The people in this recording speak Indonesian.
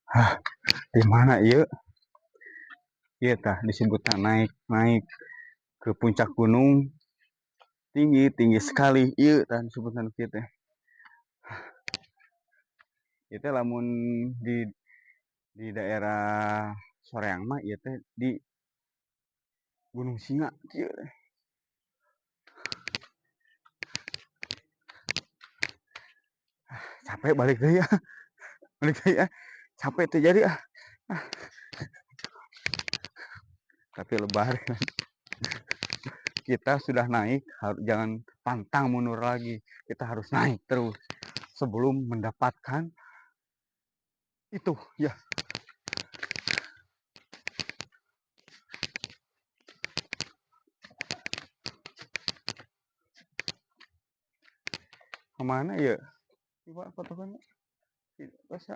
Hah, di mana ieu? Ieu tah disebutna naik ke puncak gunung tinggi, tinggi sekali. Ieu tah disebutna kieu teh. Ieu teh lamun di daerah Soreang mah ieu teh di Gunung Singa kieu teh. Capek balik deui ya. Balik deui ya. Capek teh jadi ah. Tapi lebar. Kita sudah naik, jangan pantang mundur lagi. Kita harus naik terus sebelum mendapatkan itu ya. Kemana ya? Coba fotokan. Bisa.